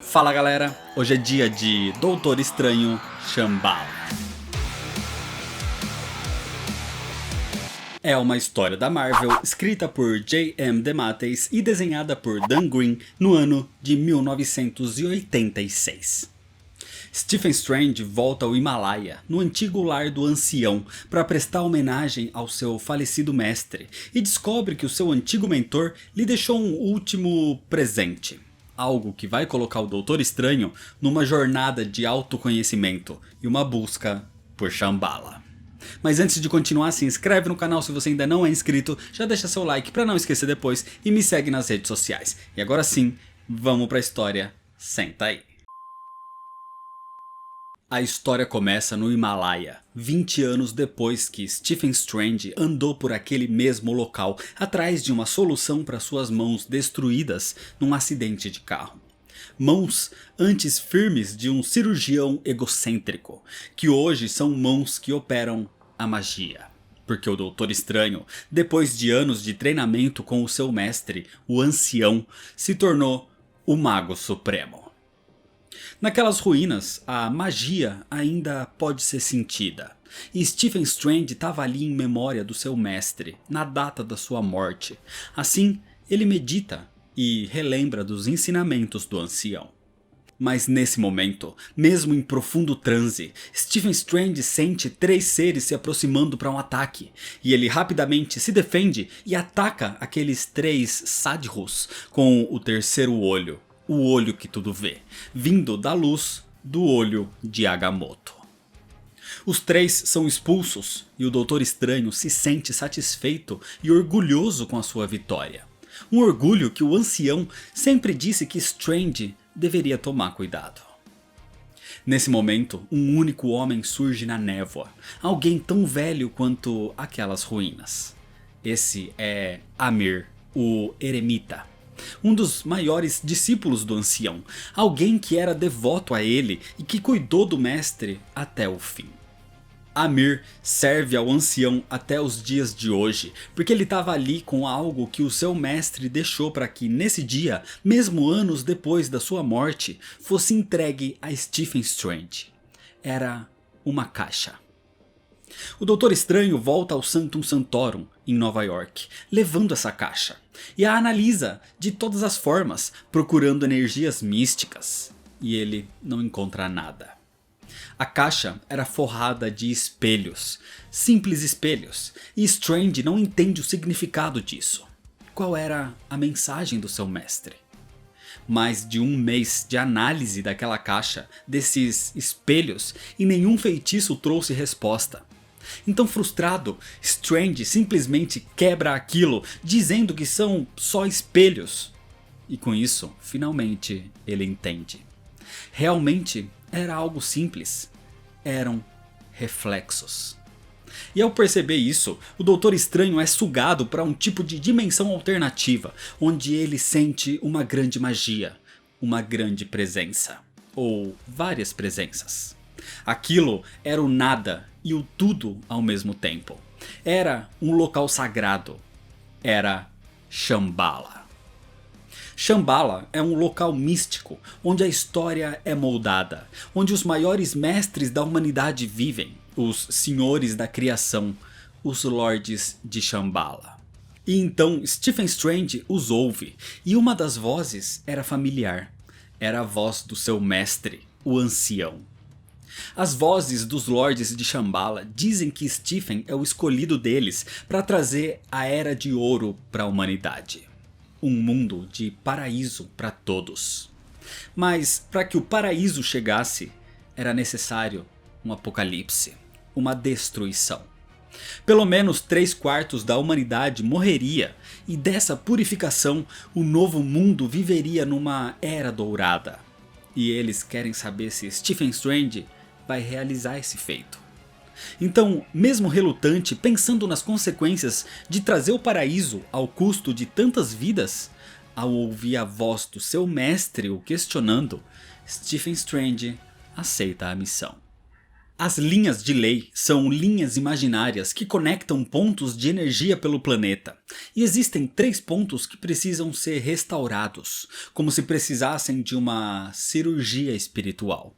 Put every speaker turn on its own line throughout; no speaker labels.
Fala galera, hoje é dia de Doutor Estranho Shambhala. É uma história da Marvel escrita por J.M. DeMatteis e desenhada por Dan Green no ano de 1986. Stephen Strange volta ao Himalaia, no antigo lar do ancião, para prestar homenagem ao seu falecido mestre e descobre que o seu antigo mentor lhe deixou um último presente. Algo que vai colocar o Doutor Estranho numa jornada de autoconhecimento e uma busca por Shambhala. Mas antes de continuar, se inscreve no canal se você ainda não é inscrito, já deixa seu like para não esquecer depois e me segue nas redes sociais. E agora sim, vamos pra história, senta aí. A história começa no Himalaia, 20 anos depois que Stephen Strange andou por aquele mesmo local, atrás de uma solução para suas mãos destruídas num acidente de carro. Mãos antes firmes de um cirurgião egocêntrico, que hoje são mãos que operam a magia. Porque o Doutor Estranho, depois de anos de treinamento com o seu mestre, o Ancião, se tornou o Mago Supremo. Naquelas ruínas, a magia ainda pode ser sentida, e Stephen Strange estava ali em memória do seu mestre, na data da sua morte. Assim, ele medita e relembra dos ensinamentos do ancião. Mas nesse momento, mesmo em profundo transe, Stephen Strange sente 3 seres se aproximando para um ataque, e ele rapidamente se defende e ataca aqueles 3 Sadhus com o terceiro olho. O olho que tudo vê, vindo da luz do olho de Agamotto. Os 3 são expulsos e o Doutor Estranho se sente satisfeito e orgulhoso com a sua vitória. Um orgulho que o ancião sempre disse que Strange deveria tomar cuidado. Nesse momento, um único homem surge na névoa, alguém tão velho quanto aquelas ruínas. Esse é Amir, o Eremita. Um dos maiores discípulos do ancião, alguém que era devoto a ele e que cuidou do mestre até o fim. Amir serve ao ancião até os dias de hoje, porque ele estava ali com algo que o seu mestre deixou para que nesse dia, mesmo anos depois da sua morte, fosse entregue a Stephen Strange. Era uma caixa. O Doutor Estranho volta ao Sanctum Sanctorum, em Nova York, levando essa caixa, e a analisa de todas as formas, procurando energias místicas, e ele não encontra nada. A caixa era forrada de espelhos, simples espelhos, e Strange não entende o significado disso. Qual era a mensagem do seu mestre? Mais de 1 mês de análise daquela caixa, desses espelhos, e nenhum feitiço trouxe resposta. Então, frustrado, Strange simplesmente quebra aquilo, dizendo que são só espelhos. E com isso, finalmente, ele entende. Realmente era algo simples. Eram reflexos. E ao perceber isso, o Doutor Estranho é sugado para um tipo de dimensão alternativa, onde ele sente uma grande magia, uma grande presença, ou várias presenças. Aquilo era o nada e o tudo ao mesmo tempo. Era um local sagrado. Era Shambhala. Shambhala é um local místico, onde a história é moldada, onde os maiores mestres da humanidade vivem, os senhores da criação, os lordes de Shambhala. E então Stephen Strange os ouve, e uma das vozes era familiar. Era a voz do seu mestre, o ancião. As vozes dos Lordes de Shambhala dizem que Stephen é o escolhido deles para trazer a Era de Ouro para a humanidade. Um mundo de paraíso para todos. Mas para que o paraíso chegasse, era necessário um apocalipse, uma destruição. Pelo menos 3/4 da humanidade morreria, e dessa purificação o novo mundo viveria numa Era Dourada. E eles querem saber se Stephen Strange vai realizar esse feito. Então, mesmo relutante, pensando nas consequências de trazer o paraíso ao custo de tantas vidas, ao ouvir a voz do seu mestre o questionando, Stephen Strange aceita a missão. As linhas de lei são linhas imaginárias que conectam pontos de energia pelo planeta. E existem 3 pontos que precisam ser restaurados, como se precisassem de uma cirurgia espiritual.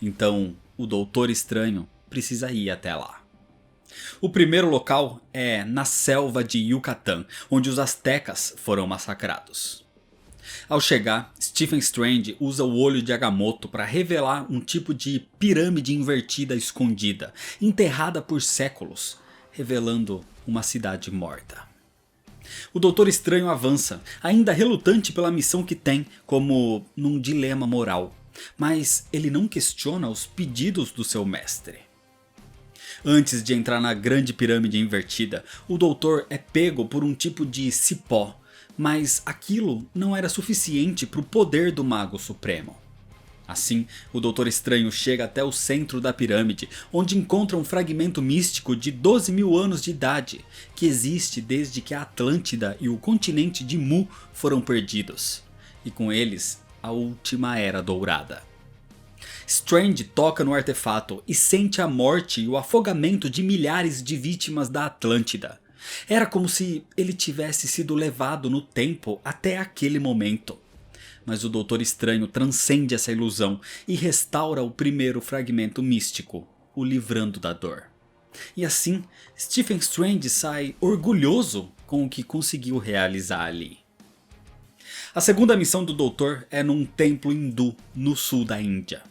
Então, o Doutor Estranho precisa ir até lá. O primeiro local é na selva de Yucatán, onde os aztecas foram massacrados. Ao chegar, Stephen Strange usa o olho de Agamotto para revelar um tipo de pirâmide invertida escondida, enterrada por séculos, revelando uma cidade morta. O Doutor Estranho avança, ainda relutante pela missão que tem, como num dilema moral, mas ele não questiona os pedidos do seu mestre. Antes de entrar na grande pirâmide invertida, o Doutor é pego por um tipo de cipó, mas aquilo não era suficiente para o poder do Mago Supremo. Assim, o Doutor Estranho chega até o centro da pirâmide, onde encontra um fragmento místico de 12.000 anos de idade, que existe desde que a Atlântida e o continente de Mu foram perdidos, e com eles a última Era Dourada. Strange toca no artefato e sente a morte e o afogamento de milhares de vítimas da Atlântida. Era como se ele tivesse sido levado no tempo até aquele momento. Mas o Doutor Estranho transcende essa ilusão e restaura o primeiro fragmento místico, o livrando da dor. E assim, Stephen Strange sai orgulhoso com o que conseguiu realizar ali. A segunda missão do Doutor é num templo hindu no sul da Índia,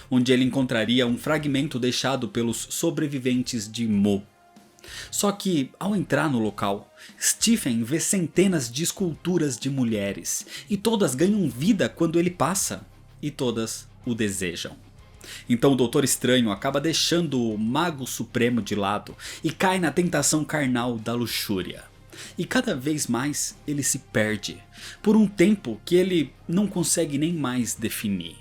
onde ele encontraria um fragmento deixado pelos sobreviventes de Mu. Só que, ao entrar no local, Stephen vê centenas de esculturas de mulheres, e todas ganham vida quando ele passa, e todas o desejam. Então o Doutor Estranho acaba deixando o Mago Supremo de lado e cai na tentação carnal da luxúria. E cada vez mais ele se perde, por um tempo que ele não consegue nem mais definir.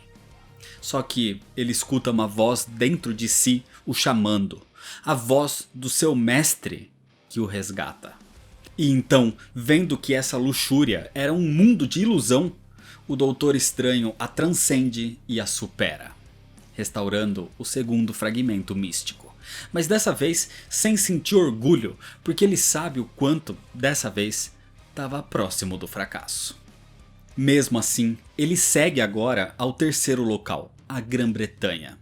Só que ele escuta uma voz dentro de si o chamando, a voz do seu mestre que o resgata. E então, vendo que essa luxúria era um mundo de ilusão, o Doutor Estranho a transcende e a supera, restaurando o segundo fragmento místico. Mas dessa vez sem sentir orgulho, porque ele sabe o quanto, dessa vez, estava próximo do fracasso. Mesmo assim, ele segue agora ao terceiro local, a Grã-Bretanha,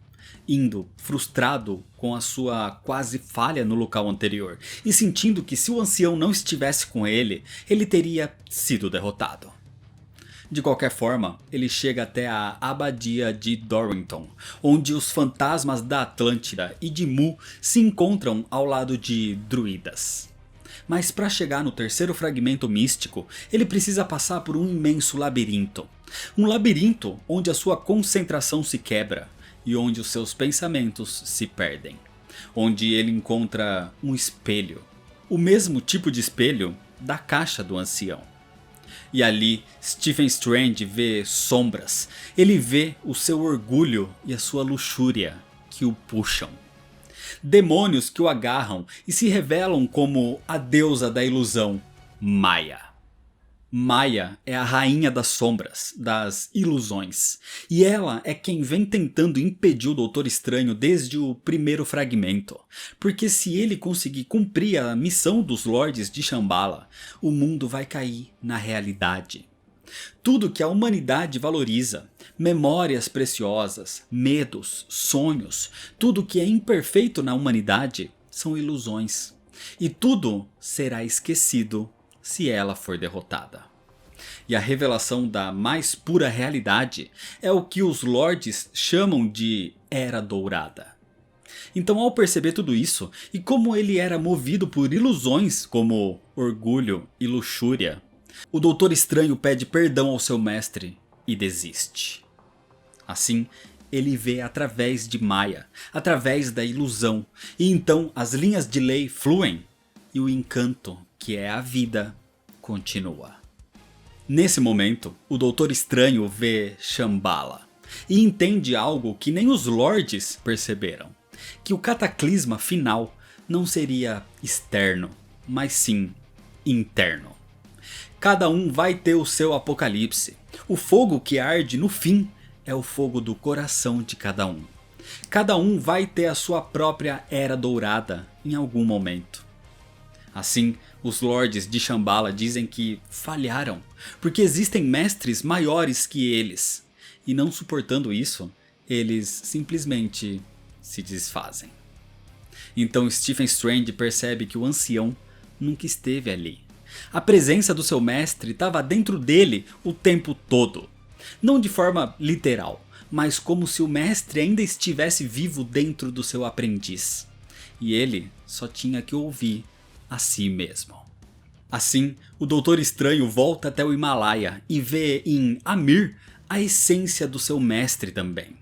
indo frustrado com a sua quase falha no local anterior e sentindo que se o ancião não estivesse com ele, ele teria sido derrotado. De qualquer forma, ele chega até a abadia de Dorrington, onde os fantasmas da Atlântida e de Mu se encontram ao lado de druidas. Mas para chegar no terceiro fragmento místico, ele precisa passar por um imenso labirinto. Um labirinto onde a sua concentração se quebra e onde os seus pensamentos se perdem. Onde ele encontra um espelho, o mesmo tipo de espelho da caixa do ancião. E ali Stephen Strange vê sombras, ele vê o seu orgulho e a sua luxúria que o puxam. Demônios que o agarram e se revelam como a deusa da ilusão, Maya. Maya é a rainha das sombras, das ilusões, e ela é quem vem tentando impedir o Doutor Estranho desde o primeiro fragmento, porque se ele conseguir cumprir a missão dos Lordes de Shambhala, o mundo vai cair na realidade. Tudo que a humanidade valoriza, memórias preciosas, medos, sonhos, tudo que é imperfeito na humanidade são ilusões, e tudo será esquecido se ela for derrotada. E a revelação da mais pura realidade é o que os Lordes chamam de Era Dourada. Então, ao perceber tudo isso, e como ele era movido por ilusões como orgulho e luxúria, o Doutor Estranho pede perdão ao seu mestre e desiste. Assim, ele vê através de Maya, através da ilusão, e então as linhas de lei fluem e o encanto, que é a vida, continua. Nesse momento, o Doutor Estranho vê Shambhala e entende algo que nem os Lordes perceberam, que o cataclisma final não seria externo, mas sim interno. Cada um vai ter o seu apocalipse. O fogo que arde no fim é o fogo do coração de cada um. Cada um vai ter a sua própria Era Dourada em algum momento. Assim, os Lords de Shambhala dizem que falharam, porque existem mestres maiores que eles. E não suportando isso, eles simplesmente se desfazem. Então Stephen Strange percebe que o ancião nunca esteve ali. A presença do seu mestre estava dentro dele o tempo todo. Não de forma literal, mas como se o mestre ainda estivesse vivo dentro do seu aprendiz. E ele só tinha que ouvir a si mesmo. Assim, o Doutor Estranho volta até o Himalaia e vê em Amir a essência do seu mestre também.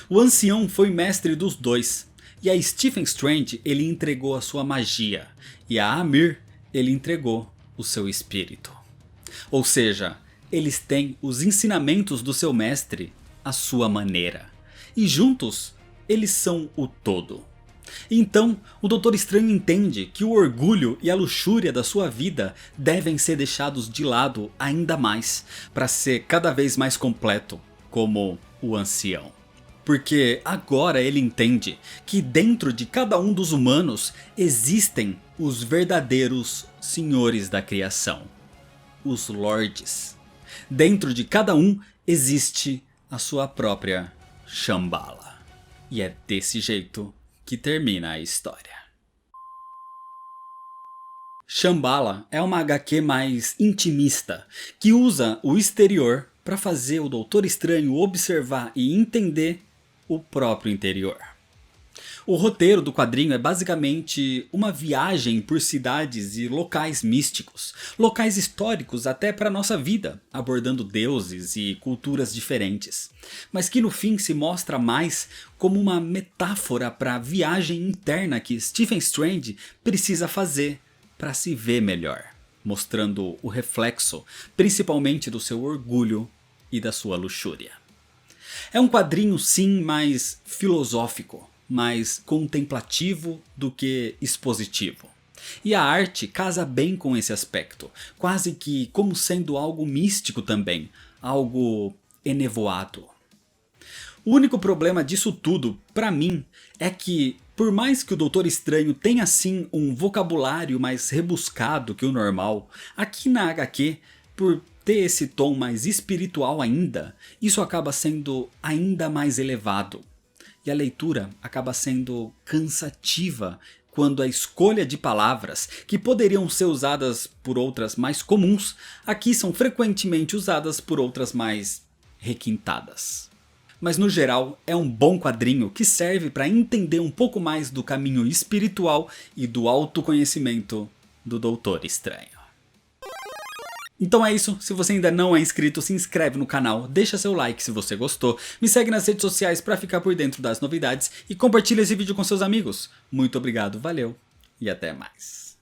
O ancião foi mestre dos dois, e a Stephen Strange ele entregou a sua magia, e a Amir ele entregou o seu espírito. Ou seja, eles têm os ensinamentos do seu mestre à sua maneira, e juntos eles são o todo. Então, o Doutor Estranho entende que o orgulho e a luxúria da sua vida devem ser deixados de lado ainda mais, para ser cada vez mais completo, como o ancião. Porque agora ele entende que dentro de cada um dos humanos existem os verdadeiros senhores da criação, os Lords. Dentro de cada um existe a sua própria Shambhala. E é desse jeito que termina a história. Shambhala é uma HQ mais intimista, que usa o exterior para fazer o Doutor Estranho observar e entender o próprio interior. O roteiro do quadrinho é basicamente uma viagem por cidades e locais místicos, locais históricos até para nossa vida, abordando deuses e culturas diferentes, mas que no fim se mostra mais como uma metáfora para a viagem interna que Stephen Strange precisa fazer para se ver melhor, mostrando o reflexo principalmente do seu orgulho e da sua luxúria. É um quadrinho sim mais filosófico, mais contemplativo do que expositivo. E a arte casa bem com esse aspecto, quase que como sendo algo místico também, algo enevoado. O único problema disso tudo, pra mim, é que por mais que o Doutor Estranho tenha sim um vocabulário mais rebuscado que o normal, aqui na HQ, por ter esse tom mais espiritual ainda, isso acaba sendo ainda mais elevado. E a leitura acaba sendo cansativa quando a escolha de palavras que poderiam ser usadas por outras mais comuns, aqui são frequentemente usadas por outras mais requintadas. Mas no geral é um bom quadrinho que serve para entender um pouco mais do caminho espiritual e do autoconhecimento do Doutor Estranho. Então é isso, se você ainda não é inscrito, se inscreve no canal, deixa seu like se você gostou, me segue nas redes sociais para ficar por dentro das novidades e compartilha esse vídeo com seus amigos. Muito obrigado, valeu e até mais.